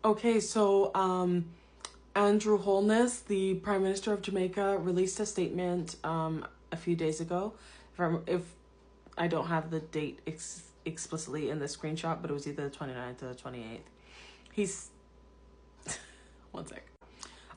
Okay, so Andrew Holness, the Prime Minister of Jamaica, released a statement a few days ago. If I don't have the date explicitly in the screenshot, but it was either the 29th or the 28th. He's one sec.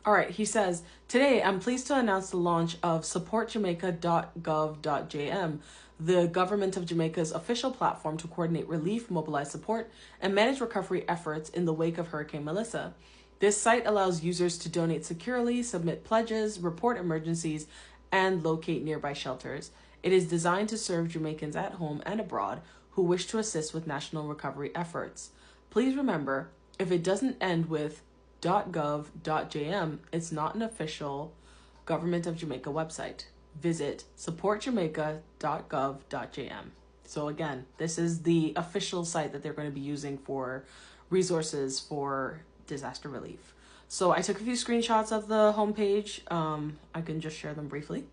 All right, he says, today I'm pleased to announce the launch of supportjamaica.gov.jm, the government of Jamaica's official platform to coordinate relief, mobilize support, and manage recovery efforts in the wake of Hurricane Melissa. This site allows users to donate securely, submit pledges, report emergencies, and locate nearby shelters. It is designed to serve Jamaicans at home and abroad who wish to assist with national recovery efforts. Please remember, if it doesn't end with .gov.jm, it's not an official Government of Jamaica website. Visit supportjamaica.gov.jm. So again, this is the official site that they're going to be using for resources for disaster relief. So I took a few screenshots of the homepage. I can just share them briefly.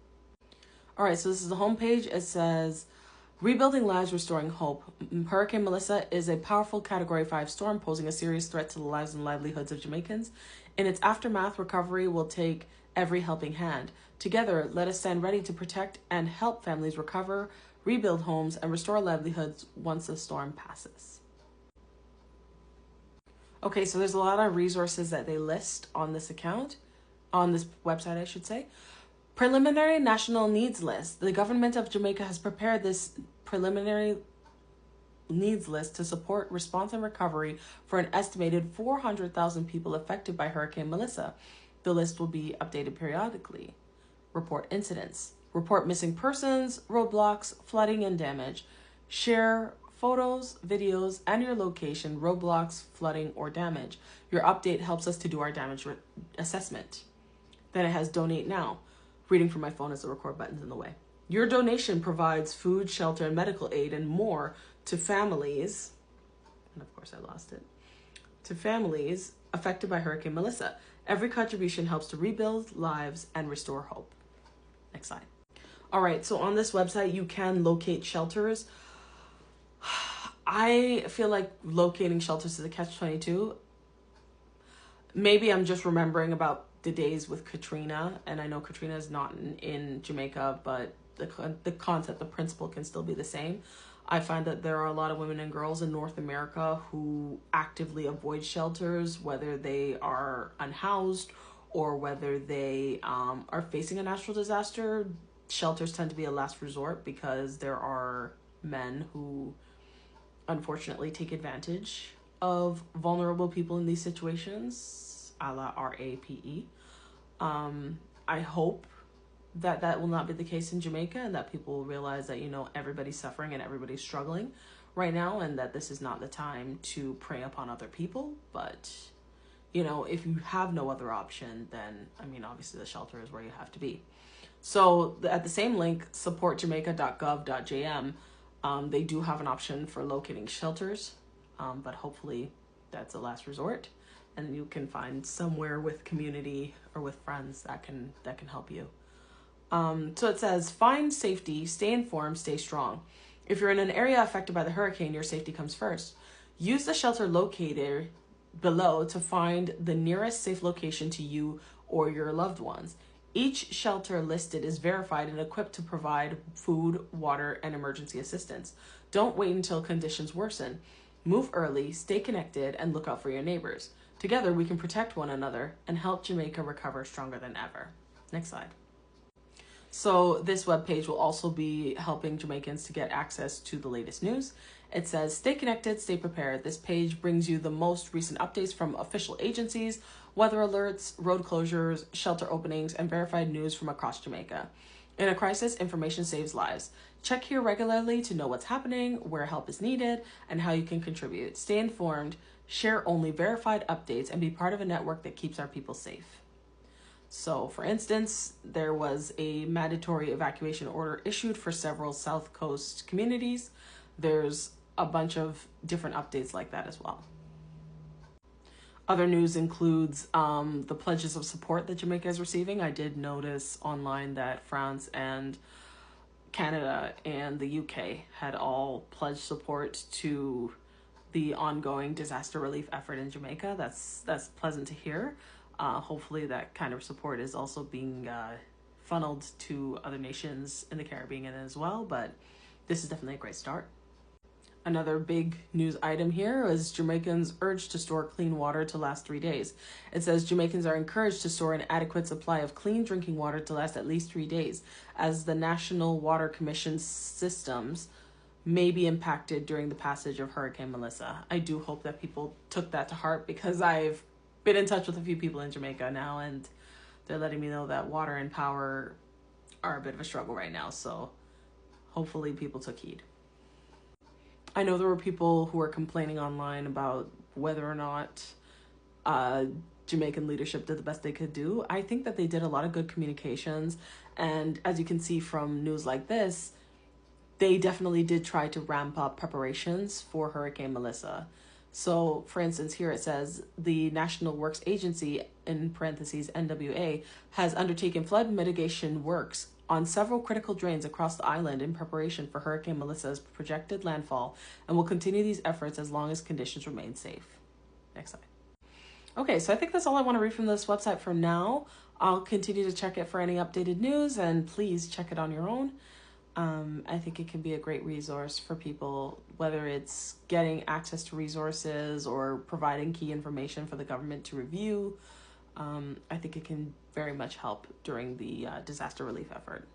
All right, so this is the homepage. It says, rebuilding lives, restoring hope. Hurricane Melissa is a powerful Category 5 storm posing a serious threat to the lives and livelihoods of Jamaicans. In its aftermath, recovery will take every helping hand. Together, let us stand ready to protect and help families recover, rebuild homes, and restore livelihoods once the storm passes. Okay, so there's a lot of resources that they list on this account, on this website, I should say. Preliminary National Needs List. The government of Jamaica has prepared this preliminary needs list to support response and recovery for an estimated 400,000 people affected by Hurricane Melissa. The list will be updated periodically. Report incidents. Report missing persons, roadblocks, flooding, and damage. Share photos, videos, and your location, roadblocks, flooding, or damage. Your update helps us to do our damage assessment. Then it has Donate Now. Reading from my phone as the record button's in the way. Your donation provides food, shelter, and medical aid and more to families, and of course I lost it, to families affected by Hurricane Melissa. Every contribution helps to rebuild lives and restore hope. Next slide. All right, so on this website, you can locate shelters. I feel like locating shelters is a catch-22. Maybe I'm just remembering about the days with Katrina, and I know Katrina is not in Jamaica, but the concept, the principle can still be the same. I find that there are a lot of women and girls in North America who actively avoid shelters, whether they are unhoused or whether they are facing a natural disaster. Shelters tend to be a last resort because there are men who unfortunately take advantage of vulnerable people in these situations, a la RAPE. I hope that that will not be the case in Jamaica, and that people will realize that, you know, everybody's suffering and everybody's struggling right now, and that this is not the time to prey upon other people. But, you know, if you have no other option, then, I mean, obviously the shelter is where you have to be. So at the same link, supportjamaica.gov.jm, they do have an option for locating shelters, but hopefully that's a last resort, and you can find somewhere with community or with friends that can help you. So it says, find safety, stay informed, stay strong. If you're in an area affected by the hurricane, your safety comes first. Use the shelter locator below to find the nearest safe location to you or your loved ones. Each shelter listed is verified and equipped to provide food, water, and emergency assistance. Don't wait until conditions worsen. Move early, stay connected, and look out for your neighbors. Together, we can protect one another and help Jamaica recover stronger than ever. Next slide. So this webpage will also be helping Jamaicans to get access to the latest news. It says, stay connected, stay prepared. This page brings you the most recent updates from official agencies, weather alerts, road closures, shelter openings, and verified news from across Jamaica. In a crisis, information saves lives. Check here regularly to know what's happening, where help is needed, and how you can contribute. Stay informed, share only verified updates, and be part of a network that keeps our people safe. So, for instance, there was a mandatory evacuation order issued for several South Coast communities. There's a bunch of different updates like that as well. Other news includes the pledges of support that Jamaica is receiving. I did notice online that France and Canada and the UK had all pledged support to the ongoing disaster relief effort in Jamaica. That's pleasant to hear. Hopefully that kind of support is also being funneled to other nations in the Caribbean as well, but this is definitely a great start. Another big news item here is Jamaicans urged to store clean water to last 3 days. It says Jamaicans are encouraged to store an adequate supply of clean drinking water to last at least 3 days, as the National Water Commission systems may be impacted during the passage of Hurricane Melissa. I do hope that people took that to heart, because I've been in touch with a few people in Jamaica now, and they're letting me know that water and power are a bit of a struggle right now. So hopefully people took heed. I know there were people who were complaining online about whether or not Jamaican leadership did the best they could do. I think that they did a lot of good communications. And as you can see from news like this, they definitely did try to ramp up preparations for Hurricane Melissa. So, for instance, here it says the National Works Agency, in parentheses NWA, has undertaken flood mitigation works on several critical drains across the island in preparation for Hurricane Melissa's projected landfall, and will continue these efforts as long as conditions remain safe. Next slide. Okay, so I think that's all I want to read from this website for now. I'll continue to check it for any updated news, and please check it on your own. I think it can be a great resource for people, whether it's getting access to resources or providing key information for the government to review. I think it can very much help during the disaster relief effort.